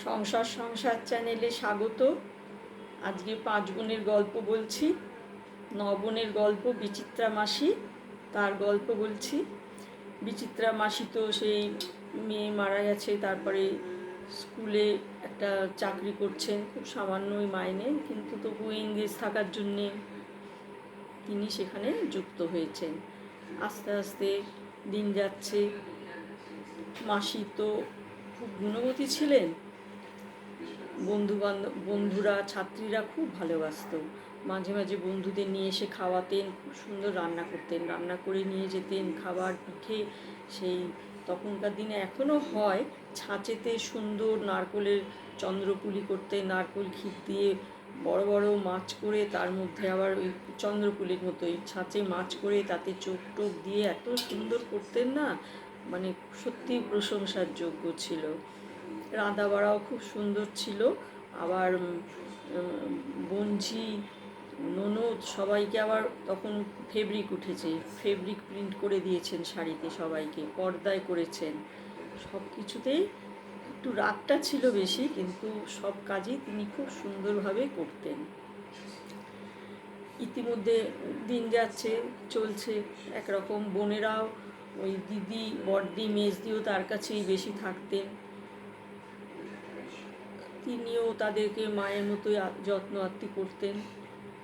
সংসার সংসার চ্যানেলে স্বাগত। আজকে 5 বোনের গল্প বলছি। 9 বোনের গল্প বিচিত্রা মাসি, তার গল্প বলছি। বিচিত্রা মাসি তো সেই মেয়ে মারা গেছে, তারপরে স্কুলে একটা চাকরি করছেন, খুব সামান্যই মাইনে, কিন্তু তবু এঙ্গেজ থাকার জন্যে তিনি সেখানে যুক্ত হয়েছেন। আস্তে আস্তে দিন যাচ্ছে। মাসি তো খুব গুণবতী ছিলেন, বন্ধুরা ছাত্রীরা খুব ভালোবাসত। মাঝে মাঝে বন্ধুদের নিয়ে এসে খাওয়াতেন, খুব সুন্দর রান্না করতেন, রান্না করে নিয়ে যেতেন খাবার পিঠে। সেই তখনকার দিনে এখনও হয়, ছাঁচেতে সুন্দর নারকোলের চন্দ্রপুলি করতে, নারকোল ক্ষীর দিয়ে বড় বড় মাছ করে, তার মধ্যে আবার ওই চন্দ্রপুলির মতোই ছাঁচে মাছ করে তাতে চোখ টোক দিয়ে এত সুন্দর করতেন না, মানে সত্যি প্রশংসার যোগ্য ছিল। রাঁধা বাড়াও খুব সুন্দর ছিল। আবার বঞ্ঝি ননদ সবাইকে আবার তখন ফেব্রিক উঠেছে, ফেব্রিক প্রিন্ট করে দিয়েছেন শাড়িতে, সবাইকে পর্দায় করেছেন। সব কিছুতেই একটু রাগটা ছিল বেশি, কিন্তু সব কাজই তিনি খুব সুন্দরভাবে করতেন। ইতিমধ্যে দিন যাচ্ছে, চলছে একরকম। বোনেরাও ওই দিদি বড়দি মেজদিও তার কাছেই বেশি থাকতেন। তিনিও তাদেরকে মায়ের মতোই যত্ন আত্তি করতেন।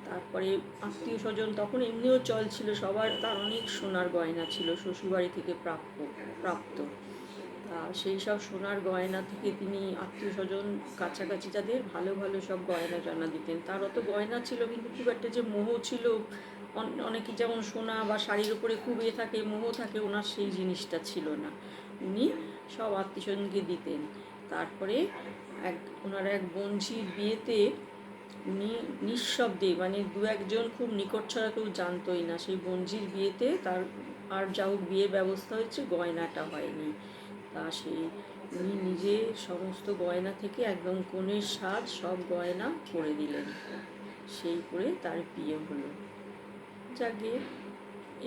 তারপরে আত্মীয় স্বজন তখন এমনিও চল ছিল সবার, তার অনেক সোনার গয়না ছিল শ্বশুরবাড়ি থেকে প্রাপ্ত। সেই সব সোনার গয়না থেকে তিনি আত্মীয় স্বজন কাছাকাছি যাদের ভালো ভালো সব গয়না জানা দিতেন। তার অত গয়না ছিল, কিন্তু খুব একটা যে মোহ ছিল, অনেকে যেমন সোনা বা শাড়ির উপরে খুব থাকে, মোহ থাকে, ওনার সেই জিনিসটা ছিল না। উনি সব আত্মীয় স্বজনকে দিতেন। তারপরে ওনার এক বোনঝির বিয়েতে উনি নিঃশব্দে, মানে দু একজন খুব নিকট ছাড়া কেউ জানতোই না, সেই বোনঝির বিয়েতে তার আর যা হোক বিয়ে ব্যবস্থা হয়েছে, গয়নাটা হয়নি। তা সেই উনি নিজে সমস্ত গয়না থেকে একদম কনের সাজ সব গয়না করে দিলেন, সেই করে তার বিয়ে হলো। যাকে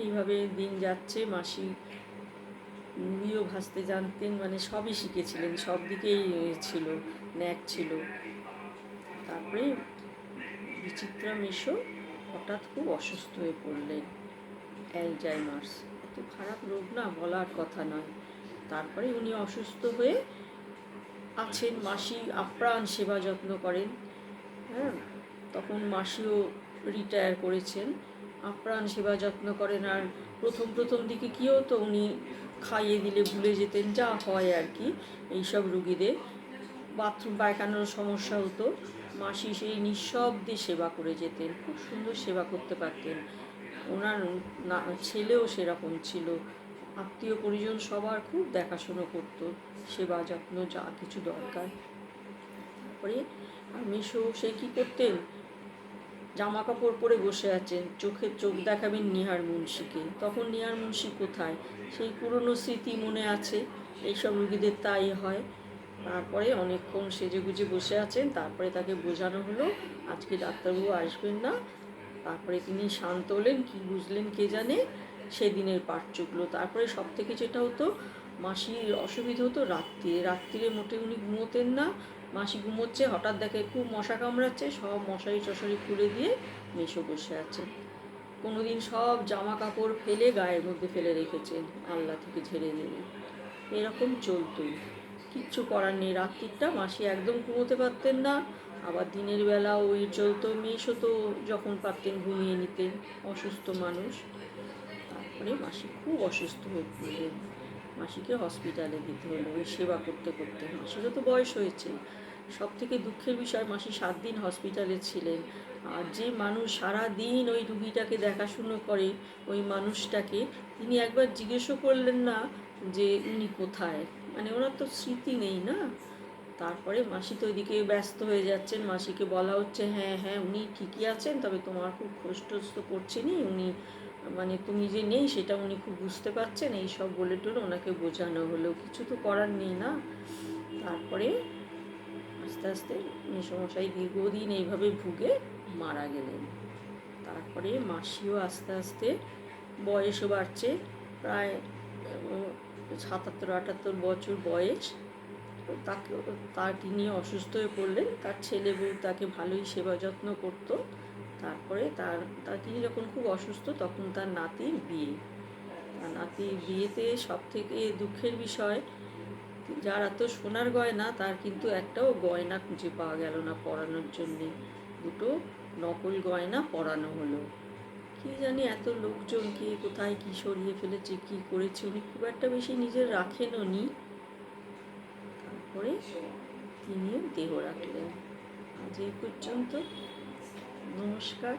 এইভাবে দিন যাচ্ছে। মাসি মুড়িও ভাজতে জানতেন, মানে সবই শিখেছিলেন, সব দিকেই ছিল, ন্যাক ছিল। তারপরে বিচিত্রা মেশো হঠাৎ খুব অসুস্থ হয়ে পড়লেন, অ্যালজাইমার্স। এত খারাপ রোগ না, বলার কথা নয়। তারপরে উনি অসুস্থ হয়ে আছেন, মাসি আপ্রাণ সেবা যত্ন করেন। হ্যাঁ, তখন মাসিও রিটায়ার করেছেন, আপ্রাণ সেবা যত্ন করেন। আর প্রথম দিকে কী হতো, উনি খাইয়ে দিলে ভুলে যেতেন, যা হয় আর কি এইসব রুগীদের। বাথরুম পায়খানার সমস্যা হতো, মাসি সেই নিঃশব্দে সেবা করে যেতেন, খুব সুন্দর সেবা করতে পারতেন। ওনার ছেলেও সেরকম ছিল, আত্মীয় পরিজন সবার খুব দেখাশুনো করতো, সেবা যত্ন যা কিছু দরকার। তারপরে মেশো সে কী করতেন, জামা কাপড় পরে বসে আছেন, চোখে চোখ দেখাবেন নিহার মুন্সিকে। তখন নিহার মুন্সি কোথায়, সেই পুরনো স্মৃতি মনে আছে, এইসব রুগীদের তাই হয়। তারপরে অনেকক্ষণ সেজে গুজে বসে আছেন, তারপরে তাকে বোঝানো হলো আজকে ডাক্তারবাবু আসবেন না। তারপরে তিনি শান্ত হলেন, কী বুঝলেন কে জানে, সেদিনের পাঠ চুকলো। তারপরে সব থেকে যেটা হতো, মাসির অসুবিধা হতো রাত্রিরে মোটে উনি ঘুমোতেন না। মাসি ঘুমোচ্ছে, হঠাৎ দেখে খুব মশা কামড়াচ্ছে, সব মশারি টশারি খুলে দিয়ে মেশো বসে আছে। কোনোদিন সব জামা কাপড় ফেলে গায়ের মধ্যে ফেলে রেখেছেন, আল্লাহ থেকে ঝেড়ে ঝেড়ে। এরকম চলতোই, কিচ্ছু করার নেই। রাত্রিটা মাসি একদম ঘুমোতে পারতেন না, আবার দিনের বেলা ওই চলতো। মেশো তো যখন পারতেন ঘুমিয়ে নিতেন, অসুস্থ মানুষ। তারপরে মাসি খুব অসুস্থ হয়ে পড়লেন, মাসিকে হসপিটালে দিতে হলো ওই সেবা করতে করতে। মাসিরও তো বয়স হয়েছে। সব থেকে দুঃখের বিষয়, মাসি 7 দিন হসপিটালে ছিলেন। আর যে মানুষ সারা দিন ওই রুগীটাকে দেখাশুনো করে, ওই মানুষটাকে তিনি একবার জিজ্ঞেসও করলেন না যে উনি কোথায়, মানে ওনার তো স্মৃতি নেই না। তারপরে মাসি তো ওইদিকে ব্যস্ত হয়ে যাচ্ছেন, মাসিকে বলা হচ্ছে হ্যাঁ হ্যাঁ উনি ঠিকই আছেন, তবে তোমার খুব খোঁজ টোজ তো করছেনই উনি, মানে তুমি যে নেই সেটা উনি খুব বুঝতে পারছেন, এইসব বলে টোলে ওনাকে বোঝানো হলো, কিছু তো করার নেই না। তারপরে আস্তে আস্তে মেসোমশাই দীর্ঘদিন এইভাবে ভুগে মারা গেলেন। তারপরে মাসিও আস্তে আস্তে বয়সও বাড়ছে, প্রায় 77-78 বছর বয়স। তাকে তিনি অসুস্থ হয়ে পড়লেন। তার ছেলে বউ তাকে ভালোই সেবা যত্ন করতো। তারপরে তিনি যখন খুব অসুস্থ তখন তার নাতির বিয়ে। তার নাতির বিয়েতে সবথেকে দুঃখের বিষয়, যার এত সোনার গয়না তার কিন্তু একটাও গয়না খুঁজে পাওয়া গেল না পরানোর জন্যে। দুটো নকল গয়না পরানো হলো। কি জানি এত লোকজন কে কোথায় কি সরিয়ে ফেলেছে, কি করেছে, উনি খুব একটা বেশি নিজের রাখেনও নি। তারপরে তিনিও দেহ রাখলেন। আজ এই পর্যন্ত। নমস্কার।